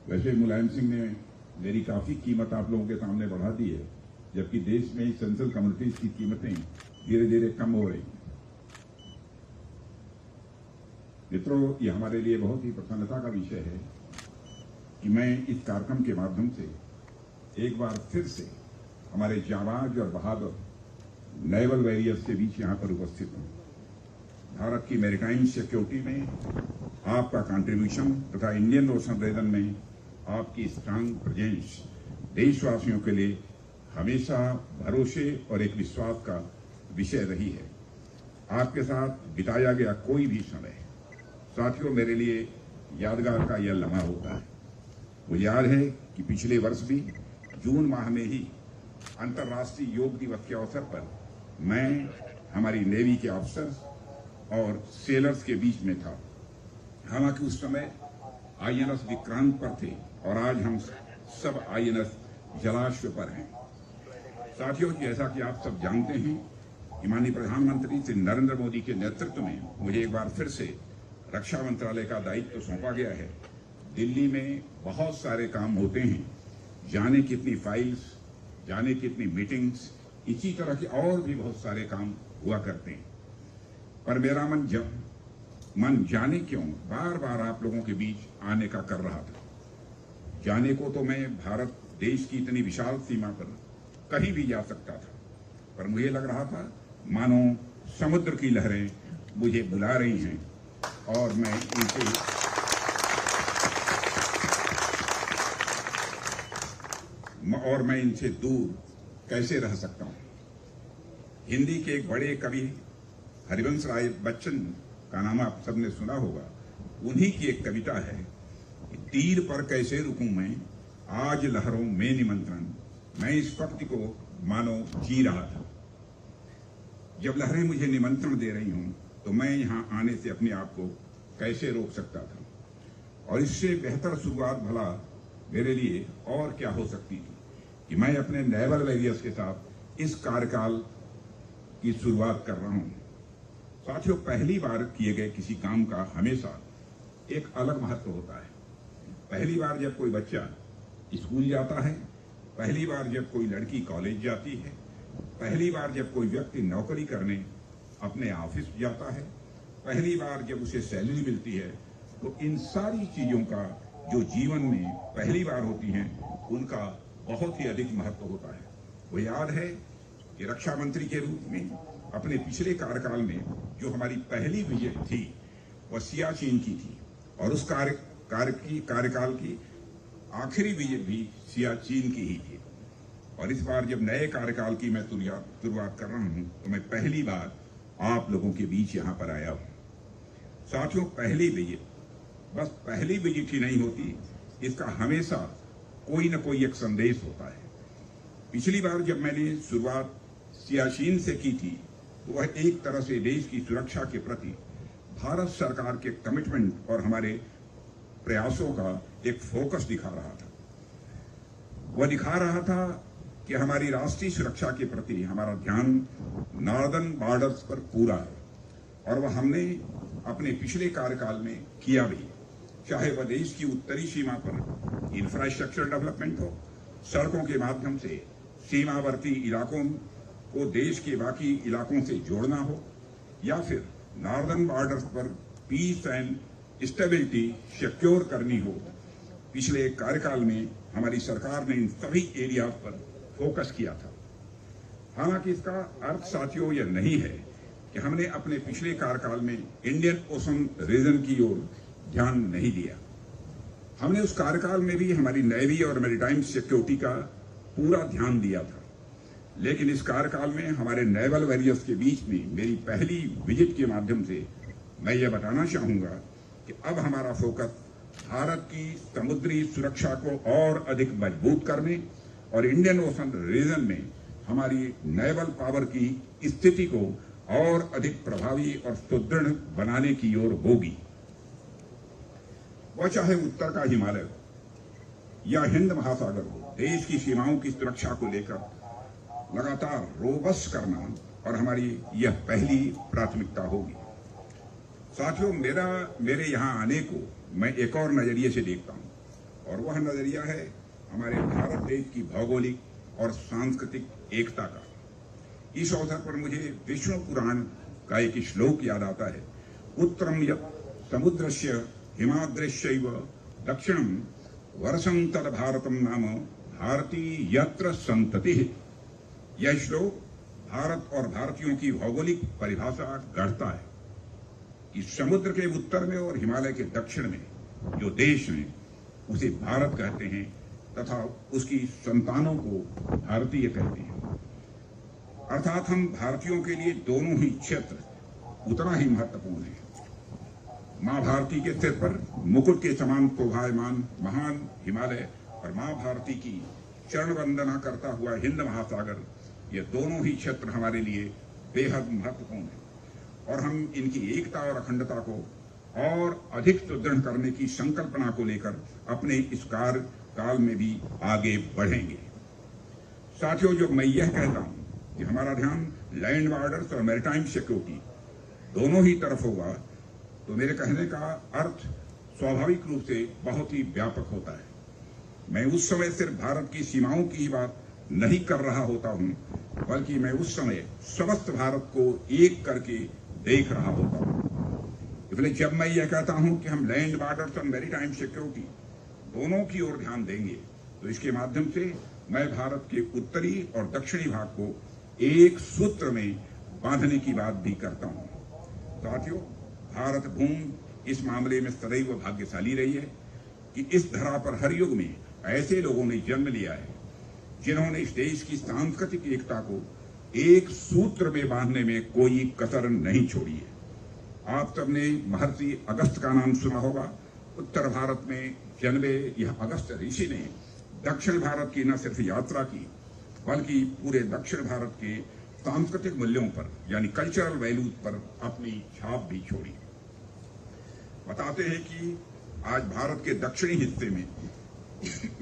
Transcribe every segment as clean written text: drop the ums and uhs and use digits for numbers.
वैसे मुलायम सिंह ने मेरी काफी कीमत आप लोगों के सामने बढ़ा दी है, जबकि देश में सेंट्रल कम्युनिटीज की कीमतें धीरे धीरे कम हो रही हैं। मित्रों, ये हमारे लिए बहुत ही प्रसन्नता का विषय है कि मैं इस कार्यक्रम के माध्यम से एक बार फिर से हमारे जाबाज और बहादुर नेवल वॉरियर्स के बीच यहाँ पर उपस्थित हूँ। भारत की मैरीटाइम सिक्योरिटी में आपका कंट्रीब्यूशन तथा इंडियन ओशन रीजन में आपकी स्ट्रांग प्रेजेंस देशवासियों के लिए हमेशा भरोसे और एक विश्वास का विषय रही है। आपके साथ बिताया गया कोई भी समय साथियों मेरे लिए यादगार का यह लम्हा होता है। मुझे याद है कि पिछले वर्ष भी जून माह में ही अंतर्राष्ट्रीय योग दिवस के अवसर पर मैं हमारी नेवी के ऑफिसर्स और सेलर्स के बीच में था। हालांकि उस समय INS विक्रांत पर थे और आज हम सब INS जलाश्व पर हैं। साथियों, जैसा कि आप सब जानते हैं कि माननीय प्रधानमंत्री श्री नरेंद्र मोदी के नेतृत्व में मुझे एक बार फिर से रक्षा मंत्रालय का दायित्व सौंपा गया है। दिल्ली में बहुत सारे काम होते हैं, जाने कितनी फाइल्स, जाने कितनी मीटिंग्स, इसी तरह के और भी बहुत सारे काम हुआ करते हैं। पर मेरा मन जाने क्यों बार बार आप लोगों के बीच आने का कर रहा था। जाने को तो मैं भारत देश की इतनी विशाल सीमा पर कहीं भी जा सकता था, पर मुझे लग रहा था मानो समुद्र की लहरें मुझे बुला रही हैं और मैं इनसे दूर कैसे रह सकता हूं। हिंदी के एक बड़े कवि हरिवंश राय बच्चन का नाम आप सबने सुना होगा। उन्हीं की एक कविता है, तीर पर कैसे रुकूं मैं, आज लहरों में निमंत्रण। मैं इस पंक्ति को मानो जी रहा था। जब लहरें मुझे निमंत्रण दे रही हूं तो मैं यहां आने से अपने आप को कैसे रोक सकता था। और इससे बेहतर शुरुआत भला मेरे लिए और क्या हो सकती थी कि मैं अपने नेवल वॉरियर्स के साथ इस कार्यकाल की शुरुआत कर रहा हूं। साथियों, पहली बार किए गए किसी काम का हमेशा एक अलग महत्व होता है। पहली बार जब कोई बच्चा स्कूल जाता है, पहली बार जब कोई लड़की कॉलेज जाती है, पहली बार जब कोई व्यक्ति नौकरी करने अपने ऑफिस जाता है, पहली बार जब उसे सैलरी मिलती है, तो इन सारी चीजों का जो जीवन में पहली बार होती हैं, उनका बहुत ही अधिक महत्व होता है। वो याद है कि रक्षा मंत्री के रूप में अपने पिछले कार्यकाल में जो हमारी पहली विजिट थी वह सियाचिन की थी और उस कार्यकाल की आखिरी विजिट भी सियाचिन की ही थी। और इस बार जब नए कार्यकाल की मैं शुरुआत कर रहा हूं तो मैं पहली बार आप लोगों के बीच यहां पर आया हूं। साथियों, पहली विजिट बस पहली विजिट ही नहीं होती, इसका हमेशा कोई न कोई एक संदेश होता है। पिछली बार जब मैंने शुरुआत सियाचिन से की थी तो वह एक तरह से देश की सुरक्षा के प्रति भारत सरकार के कमिटमेंट और हमारे प्रयासों का एक फोकस दिखा रहा था। वह दिखा रहा था कि हमारी राष्ट्रीय सुरक्षा के प्रति हमारा ध्यान नॉर्दर्न बॉर्डर्स पर पूरा है और वह हमने अपने पिछले कार्यकाल में किया भी, चाहे वह देश की उत्तरी सीमा पर इंफ्रास्ट्रक्चर डेवलपमेंट हो, सड़कों के माध्यम से सीमावर्ती इलाकों को देश के बाकी इलाकों से जोड़ना हो, या फिर नॉर्दर्न बॉर्डर्स पर पीस एंड स्टेबिलिटी सिक्योर करनी हो। पिछले कार्यकाल में हमारी सरकार ने इन सभी एरियाज पर फोकस किया था। हालांकि इसका अर्थ साथियों यह नहीं है कि हमने अपने पिछले कार्यकाल में इंडियन ओशन रीजन की ओर ध्यान नहीं दिया। हमने उस कार्यकाल में भी हमारी नेवी और मैरीटाइम सिक्योरिटी का पूरा ध्यान दिया था, लेकिन इस कार्यकाल में हमारे नेवल वॉरियर्स के बीच में मेरी पहली विजिट के माध्यम से मैं ये बताना चाहूंगा कि अब हमारा फोकस भारत की समुद्री सुरक्षा को और अधिक मजबूत करने और इंडियन ओशन रीजन में हमारी नेवल पावर की स्थिति को और अधिक प्रभावी और सुदृढ़ बनाने की ओर होगी। वह चाहे उत्तर का हिमालय हो या हिंद महासागर हो, देश की सीमाओं की सुरक्षा को लेकर लगातार रोबस्ट करना और हमारी यह पहली प्राथमिकता होगी। साथियों, मेरे यहाँ आने को मैं एक और नजरिए से देखता हूँ और वह नजरिया है हमारे भारत देश की भौगोलिक और सांस्कृतिक एकता का। इस अवसर पर मुझे विष्णु पुराण का एक श्लोक याद आता है, उत्तरम यत् समुद्रस्य हिमाद्रश्यैव दक्षिणम वर्षं तद भारतम नाम भारती यत्र संततिः। यह श्लोक भारत और भारतीयों की भौगोलिक परिभाषा गढ़ता है कि समुद्र के उत्तर में और हिमालय के दक्षिण में जो देश है उसे भारत कहते हैं तथा उसकी संतानों को भारतीय कहते हैं। अर्थात हम भारतीयों के लिए दोनों ही क्षेत्र उतना ही महत्वपूर्ण है। मां भारती के सिर पर मुकुट के समान शोभायमान महान हिमालय और मां भारती की चरण वंदना करता हुआ हिंद महासागर, ये दोनों ही क्षेत्र हमारे लिए बेहद महत्वपूर्ण है और हम इनकी एकता और अखंडता को और अधिक सुदृढ़ करने की संकल्पना को लेकर अपने इस कार्य काल में भी आगे बढ़ेंगे। साथियों, जब मैं यह कहता हूं कि हमारा ध्यान लैंड बॉर्डर्स और मैरीटाइम सिक्योरिटी दोनों ही तरफ होगा, तो मेरे कहने का अर्थ स्वाभाविक रूप से बहुत ही व्यापक होता है। मैं उस समय सिर्फ भारत की सीमाओं की ही बात नहीं कर रहा होता हूं, बल्कि मैं उस समय समस्त भारत को एक करके देख रहा होता हूं। इसलिए जब मैं यह कहता हूं कि हम लैंड बॉर्डर्स और मैरीटाइम सिक्योरिटी दोनों की ओर ध्यान देंगे, तो इसके माध्यम से मैं भारत के उत्तरी और दक्षिणी भाग को एक सूत्र में बांधने की बात भी करता हूं। साथियों, भारत भूमि इस मामले में सदैव भाग्यशाली रही है कि इस धरा पर हर युग में ऐसे लोगों ने जन्म लिया है जिन्होंने इस देश की सांस्कृतिक एकता को एक सूत्र में बांधने में कोई कसर नहीं छोड़ी है। आप सबने महर्षि अगस्त का नाम सुना होगा। उत्तर भारत में जन्मे यह अगस्त ऋषि ने दक्षिण भारत की न सिर्फ यात्रा की, बल्कि पूरे दक्षिण भारत के सांस्कृतिक मूल्यों पर यानी कल्चरल वैल्यूज पर अपनी छाप भी छोड़ी। बताते हैं कि आज भारत के दक्षिणी हिस्से में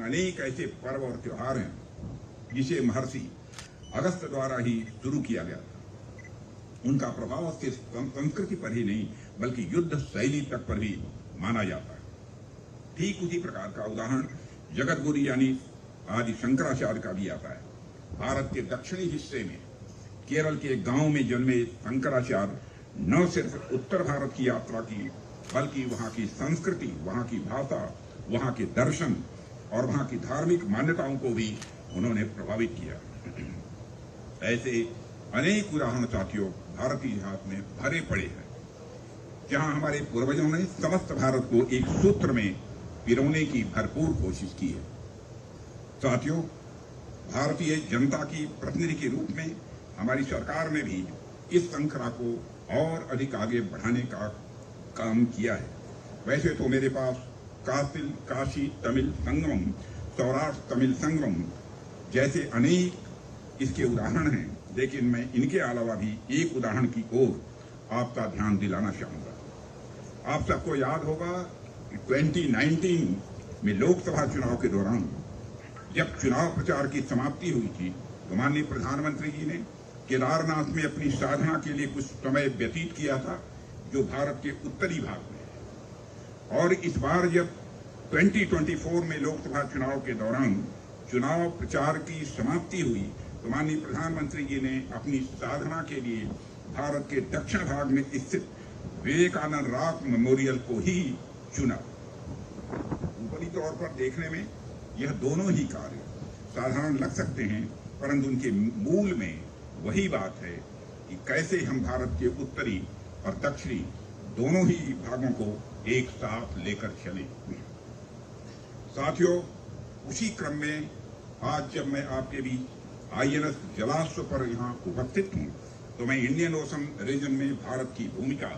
अनेक ऐसे पर्व और त्योहार हैं जिसे महर्षि अगस्त द्वारा ही शुरू किया गया था। उनका प्रभाव सिर्फ संस्कृति पर ही नहीं बल्कि युद्ध शैली तक पर भी माना जाता है। ठीक उसी प्रकार का उदाहरण जगतगुरु यानी आदि शंकराचार्य का भी आता है। भारत के दक्षिणी हिस्से में केरल के गांव में जन्मे शंकराचार्य न सिर्फ उत्तर भारत की यात्रा की, बल्कि वहां की संस्कृति, वहां की भाषा, वहां के दर्शन और वहां की धार्मिक मान्यताओं को भी उन्होंने प्रभावित किया। ऐसे अनेक उदाहरण साथियों भारतीय इतिहास में भरे पड़े हैं जहां हमारे पूर्वजों ने समस्त भारत को एक सूत्र में पिरोने की भरपूर कोशिश की है। साथियों, भारतीय जनता की प्रतिनिधि के रूप में हमारी सरकार ने भी इस श्रृंखला को और अधिक आगे बढ़ाने का काम किया है। वैसे तो मेरे पास काशी तमिल संगमम, सौराष्ट्र तमिल संगमम जैसे अनेक इसके उदाहरण हैं, लेकिन मैं इनके अलावा भी एक उदाहरण की ओर आपका ध्यान दिलाना चाहूंगा। आप सबको याद होगा कि 2019 में लोकसभा चुनाव के दौरान जब चुनाव प्रचार की समाप्ति हुई थी, तो माननीय प्रधानमंत्री जी ने केदारनाथ में अपनी साधना के लिए कुछ समय व्यतीत किया था, जो भारत के उत्तरी भाग में है। और इस बार जब 2024 में लोकसभा चुनाव के दौरान चुनाव प्रचार की समाप्ति हुई, तो माननीय प्रधानमंत्री जी ने अपनी साधना के लिए भारत के दक्षिण भाग में स्थित विवेकानंद रॉक मेमोरियल को ही चुना। ऊपरी तौर पर देखने में यह दोनों ही कार्य साधारण लग सकते हैं, परंतु उनके मूल में वही बात है कि कैसे हम भारत के उत्तरी और दक्षिणी दोनों ही भागों को एक साथ लेकर चलें। साथियों, उसी क्रम में आज जब मैं आपके बीच INS जलाश्व पर यहाँ उपस्थित हूँ, तो मैं इंडियन ओशन रीजन में भारत की भूमिका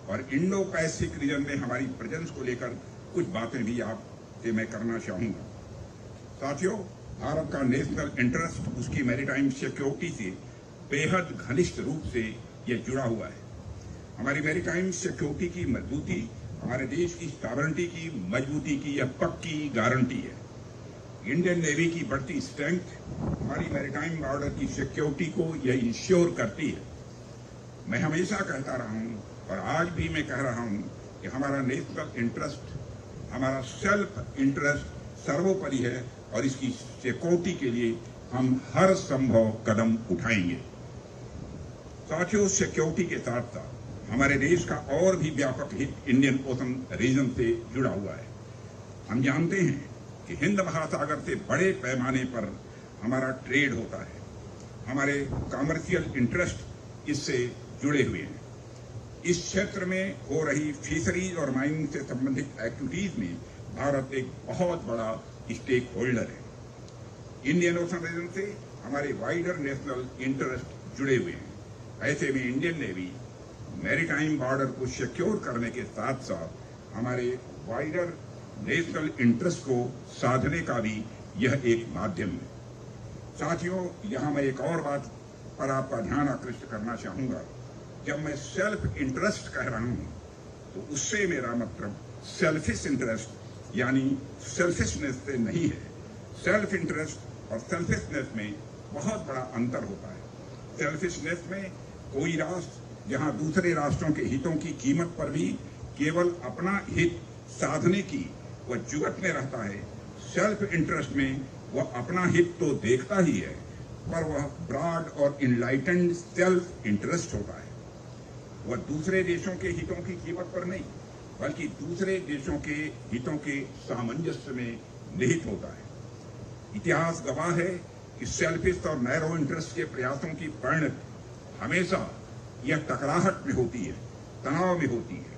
और इंडो पैसिफिक रीजन में हमारी प्रेजेंस को लेकर कुछ बातें भी आपसे मैं करना चाहूंगा। साथियों, भारत का नेशनल इंटरेस्ट उसकी मैरीटाइम सिक्योरिटी से बेहद घनिष्ठ रूप से यह जुड़ा हुआ है। हमारी मैरीटाइम सिक्योरिटी की मजबूती हमारे देश की सॉवरेनिटी की मजबूती की यह पक्की गारंटी है। इंडियन नेवी की बढ़ती स्ट्रेंथ हमारी मैरीटाइम बॉर्डर की सिक्योरिटी को यह इंश्योर करती है। मैं हमेशा कहता रहा हूं और आज भी मैं कह रहा हूं कि हमारा नेशनल इंटरेस्ट, हमारा सेल्फ इंटरेस्ट सर्वोपरि है और इसकी सिक्योरिटी के लिए हम हर संभव कदम उठाएंगे। साथियों, सिक्योरिटी के साथ साथ हमारे देश का और भी व्यापक हित इंडियन ओशन रीजन से जुड़ा हुआ है। हम जानते हैं कि हिंद महासागर से बड़े पैमाने पर हमारा ट्रेड होता है, हमारे कमर्शियल इंटरेस्ट इससे जुड़े हुए हैं। इस क्षेत्र में हो रही फिशरीज और माइनिंग से संबंधित एक्टिविटीज में भारत एक बहुत बड़ा स्टेक होल्डर है। इंडियन ओशन रीजन से हमारे वाइडर नेशनल इंटरेस्ट जुड़े हुए हैं। ऐसे में इंडियन नेवी मैरीटाइम बॉर्डर को सिक्योर करने के साथ साथ हमारे वाइडर नेशनल इंटरेस्ट को साधने का भी यह एक माध्यम है। साथियों, यहां मैं एक और बात पर आपका ध्यान आकृष्ट करना चाहूंगा। जब मैं सेल्फ इंटरेस्ट कह रहा हूं तो उससे मेरा मतलब सेल्फिश इंटरेस्ट यानी सेल्फिशनेस से नहीं है। सेल्फ इंटरेस्ट और सेल्फिशनेस में बहुत बड़ा अंतर होता है। सेल्फिशनेस में कोई राष्ट्र जहां दूसरे राष्ट्रों के हितों की कीमत पर भी केवल अपना हित साधने की वह जुगत में रहता है। सेल्फ इंटरेस्ट में वह अपना हित तो देखता ही है, पर वह ब्रॉड और इनलाइटेंड सेल्फ इंटरेस्ट होता है। वह दूसरे देशों के हितों की कीमत पर नहीं, बल्कि दूसरे देशों के हितों के सामंजस्य में निहित होता है। इतिहास गवाह है कि सेल्फिश और नैरो इंटरेस्ट के प्रयासों की परिणति हमेशा यह टकराहट में होती है, तनाव में होती है,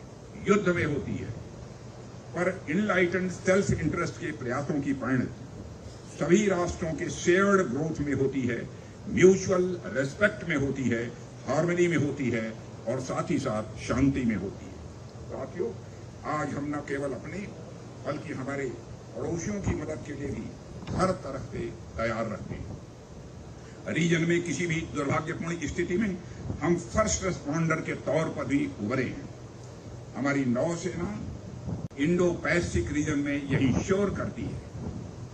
युद्ध में होती है। पर इनलाइटेंड सेल्फ इंटरेस्ट के प्रयासों की परिणति सभी राष्ट्रों के शेयर्ड ग्रोथ में होती है, म्यूचुअल रेस्पेक्ट में होती है, हार्मनी में होती है और साथ ही साथ शांति में होती है। साथियों, आज हम न केवल अपने बल्कि हमारे पड़ोसियों की मदद के लिए भी हर तरह से तैयार रहते हैं। रीजन में किसी भी दुर्भाग्यपूर्ण स्थिति में हम फर्स्ट रिस्पॉन्डर के तौर पर भी उभरे हैं। हमारी नौसेना इंडो पैसिफिक रीजन में यही श्योर करती है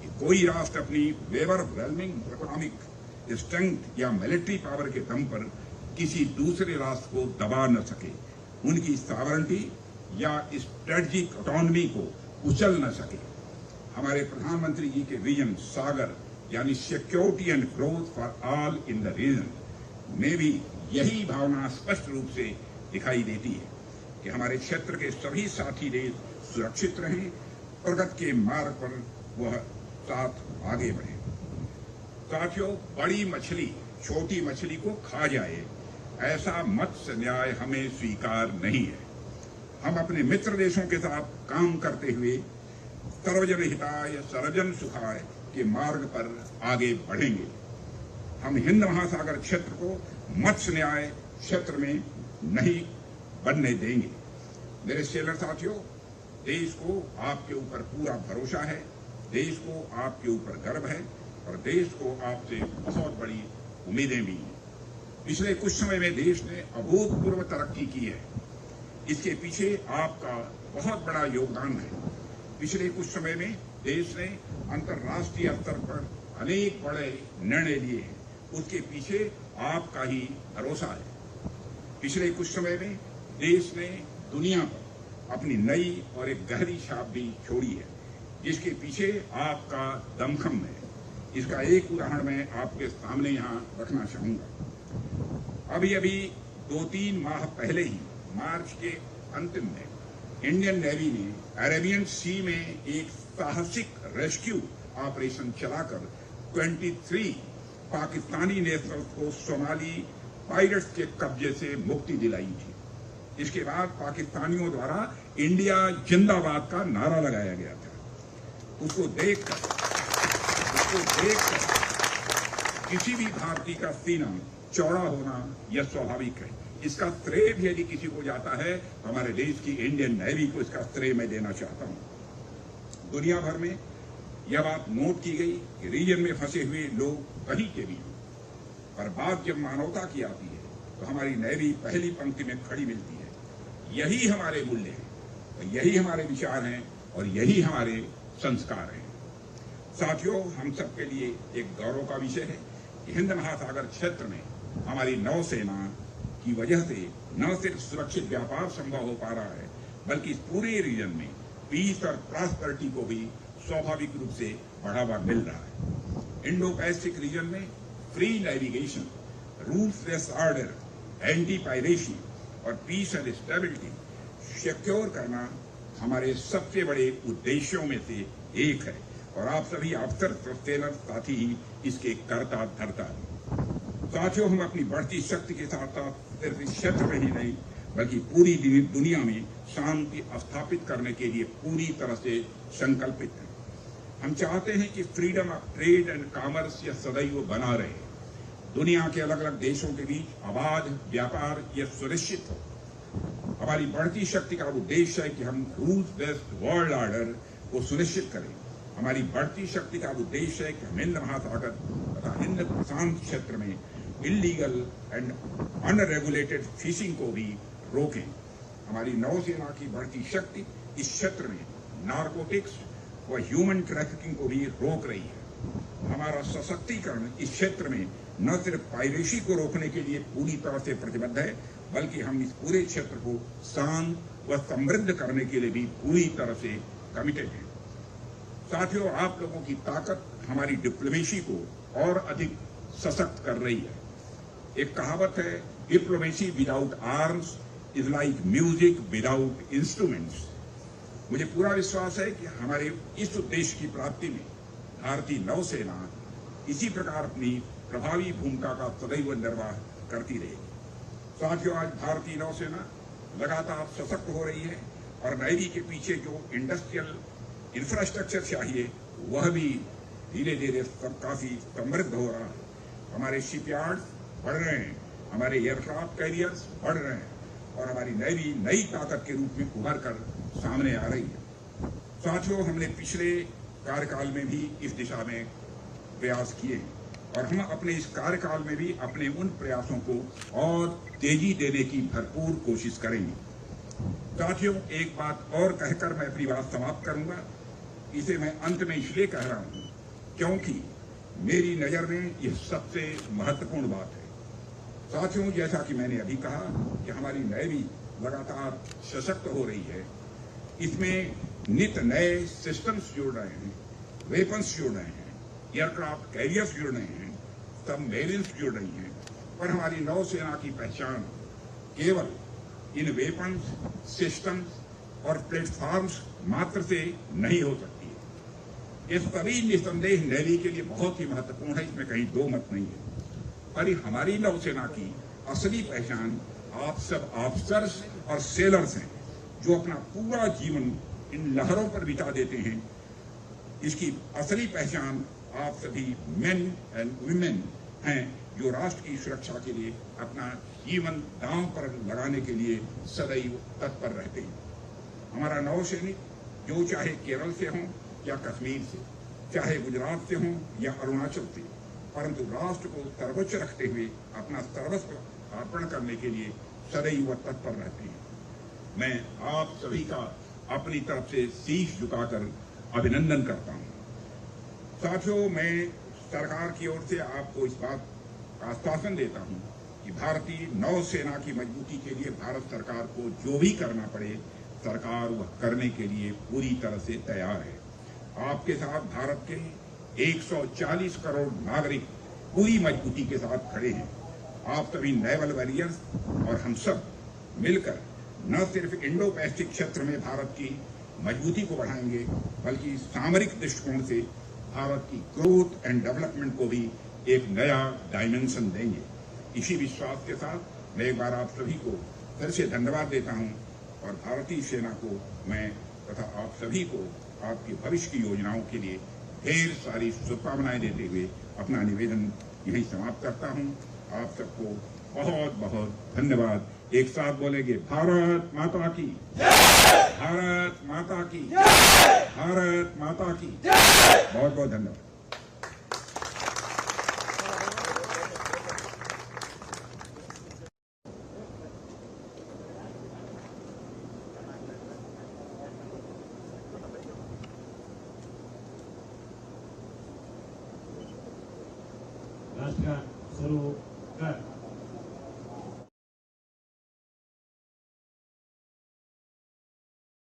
कि कोई राष्ट्र अपनी ओवरवेलमिंग इकोनॉमिक स्ट्रेंथ या मिलिट्री पावर के दम पर किसी दूसरे राष्ट्र को दबा न सके, उनकी सॉवरेनिटी या स्ट्रेटजिक ऑटोनॉमी को कुचल न सके। हमारे प्रधानमंत्री जी के विजन सागर यानी security and growth for all in the region में भी यही भावना स्पष्ट रूप से दिखाई देती है कि हमारे क्षेत्र के सभी साथी देश सुरक्षित रहें, प्रगति के मार्ग पर वह साथ आगे बढ़े। साथियों, बड़ी मछली छोटी मछली को खा जाए, ऐसा मत्स्य न्याय हमें स्वीकार नहीं है। हम अपने मित्र देशों के साथ काम करते हुए सर्वजन हिताय सर्वजन सुखाय के मार्ग पर आगे बढ़ेंगे। हम हिंद महासागर क्षेत्र को मत्स्य न्याय क्षेत्र में नहीं बनने देंगे। मेरे सेलर साथियों, देश को आपके ऊपर पूरा भरोसा है, देश को आपके ऊपर गर्व है और देश को आपसे बहुत बड़ी उम्मीदें भी हैं। पिछले कुछ समय में देश ने अभूतपूर्व तरक्की की है। इसके पीछे आपका बहुत बड़ा योगदान है। पिछले कुछ समय में देश ने अंतर्राष्ट्रीय स्तर पर अनेक बड़े निर्णय लिए हैं, उसके पीछे आपका ही भरोसा है। पिछले कुछ समय में देश ने दुनिया पर अपनी नई और एक गहरी छाप भी छोड़ी है, जिसके पीछे आपका दमखम है। इसका एक उदाहरण मैं आपके सामने यहाँ रखना चाहूंगा। अभी 2-3 माह पहले ही मार्च के अंतिम में इंडियन नेवी ने अरेबियन सी में एक साहसिक रेस्क्यू ऑपरेशन चलाकर 23 पाकिस्तानी नेशनल्स को सोमाली पायरेट्स के कब्जे से मुक्ति दिलाई थी। इसके बाद पाकिस्तानियों द्वारा इंडिया जिंदाबाद का नारा लगाया गया था। उसको देखकर किसी भी भारतीय का सीना चौड़ा होना यह स्वाभाविक है। इसका श्रेय भी यदि किसी को जाता है तो हमारे देश की इंडियन नेवी को इसका श्रेय मैं देना चाहता हूं। दुनिया भर में यह बात नोट की गई कि रीजन में फंसे हुए लोग कहीं के भी हों, पर बात जब मानवता की आती है तो हमारी नेवी पहली पंक्ति में खड़ी मिलती है। यही हमारे मूल्य हैं, और यही हमारे विचार हैं और यही हमारे संस्कार हैं। साथियों, हम सबके लिए एक गौरव का विषय है कि हिंद महासागर क्षेत्र में हमारी नौसेना की वजह से न सिर्फ सुरक्षित व्यापार संभव हो पा रहा है, बल्कि इस पूरे रीजन में पीस और प्रॉस्पेरिटी को भी स्वाभाविक रूप से बढ़ावा मिल रहा है। इंडो पैसिफिक रीजन में free navigation, rules based order, anti piracy और पीस एंड स्टेबिलिटी सिक्योर करना हमारे सबसे बड़े उद्देश्यों में से एक है और आप सभी अफसर सस्टेनर साथी ही इसके कर्ता धर्ता हैं। साथियों, हम अपनी बढ़ती शक्ति के साथ साथ सिर्फ इस क्षेत्र में ही नहीं बल्कि पूरी दुनिया में शांति स्थापित करने के लिए पूरी तरह से संकल्पित हैं। हम चाहते हैं कि freedom of trade and commerce यह सदैव बना रहे, दुनिया के अलग अलग देशों के बीच अबाध व्यापार यह सुनिश्चित हो। हमारी बढ़ती शक्ति का उद्देश्य है कि हम रूल्स बेस्ड वर्ल्ड ऑर्डर को सुनिश्चित करें। हमारी बढ़ती शक्ति का उद्देश्य है कि हम हिंद महासागर तथा हिंद प्रशांत क्षेत्र में इलीगल एंड अनरेगुलेटेड फिशिंग को भी रोकें। हमारी नौसेना की बढ़ती शक्ति इस क्षेत्र में नारकोटिक्स व ह्यूमन ट्रैफिकिंग को भी रोक रही है। हमारा सशक्तिकरण इस क्षेत्र में न सिर्फ पायरेसी को रोकने के लिए पूरी तरह से प्रतिबद्ध है बल्कि हम इस पूरे क्षेत्र को शांत व समृद्ध करने के लिए भी पूरी तरह से कमिटेड हैं। साथियों, आप लोगों की ताकत हमारी डिप्लोमेसी को और अधिक सशक्त कर रही है। एक कहावत है, diplomacy without arms is like music without instruments. मुझे पूरा विश्वास है कि हमारे इस उद्देश्य की प्राप्ति में भारतीय नौसेना इसी प्रकार अपनी प्रभावी भूमिका का सदैव निर्वाह करती रहेगी। साथियों, आज भारतीय नौसेना लगातार सशक्त हो रही है और नेवी के पीछे जो इंडस्ट्रियल इंफ्रास्ट्रक्चर चाहिए वह भी धीरे धीरे काफी समृद्ध हो रहा है। हमारे शिपयार्ड बढ़ रहे हैं, हमारे एयरक्राफ्ट कैरियर्स बढ़ रहे हैं और हमारी नेवी नई ताकत के रूप में उभर कर सामने आ रही है। साथियों, हमने पिछले कार्यकाल में भी इस दिशा में प्रयास किए और हम अपने इस कार्यकाल में भी अपने उन प्रयासों को और तेजी देने की भरपूर कोशिश करेंगे। साथियों, एक बात और कहकर मैं अपनी बात समाप्त करूंगा। इसे मैं अंत में इसलिए कह रहा हूं क्योंकि मेरी नजर में यह सबसे महत्वपूर्ण बात है। साथियों, जैसा कि मैंने अभी कहा कि हमारी नेवी लगातार सशक्त हो रही है, इसमें नित नए सिस्टम्स जुड़ रहे हैं, वेपन्स जुड़ रहे हैं, एयरक्राफ्ट कैरियर्स जुड़ रहे हैं, सबमरीन्स जुड़ रही हैं, पर हमारी नौसेना की पहचान केवल इन वेपन्स, सिस्टम्स और प्लेटफॉर्म्स मात्र से नहीं हो सकती है। ये सभी निसंदेह नेवी के लिए बहुत ही महत्वपूर्ण है, इसमें कहीं दो मत नहीं है। पर हमारी नौसेना की असली पहचान आप सब ऑफिसर्स और सेलर्स हैं जो अपना पूरा जीवन इन लहरों पर बिता देते हैं। इसकी असली पहचान आप सभी मेन एंड वुमेन हैं जो राष्ट्र की सुरक्षा के लिए अपना जीवन दांव पर लगाने के लिए सदैव तत्पर रहते हैं। हमारा नौसैनिक जो चाहे केरल से हो या कश्मीर से, चाहे गुजरात से हो या अरुणाचल से, परंतु राष्ट्र को सर्वोच्च रखते हुए अपना सर्वस्व अर्पण करने के लिए सदैव तत्पर रहते हैं। मैं आप सभी का अपनी तरफ से शीश झुकाकर अभिनंदन करता हूं। साथियों, मैं सरकार की ओर से आपको इस बात का आश्वासन देता हूं कि भारतीय नौसेना की मजबूती के लिए भारत सरकार को जो भी करना पड़े सरकार वह करने के लिए पूरी तरह से तैयार है। आपके साथ भारत के 140 करोड़ नागरिक पूरी मजबूती के साथ खड़े हैं। आप सभी नेवल वॉरियर्स और हम सब मिलकर न सिर्फ इंडो पैसिफिक क्षेत्र में भारत की मजबूती को बढ़ाएंगे बल्कि सामरिक दृष्टिकोण से भारत की ग्रोथ एंड डेवलपमेंट को भी एक नया डायमेंशन देंगे। इसी विश्वास के साथ मैं एक बार आप सभी को फिर से धन्यवाद देता हूं और भारतीय सेना को मैं तथा आप सभी को आपकी भविष्य की योजनाओं के लिए ढेर सारी शुभकामनाएं देते हुए अपना निवेदन यहीं समाप्त करता हूं। आप सबको बहुत बहुत धन्यवाद। एक साथ बोलेंगे, भारत माता की जय, भारत माता की जय, भारत माता की जय। बहुत बहुत धन्यवाद।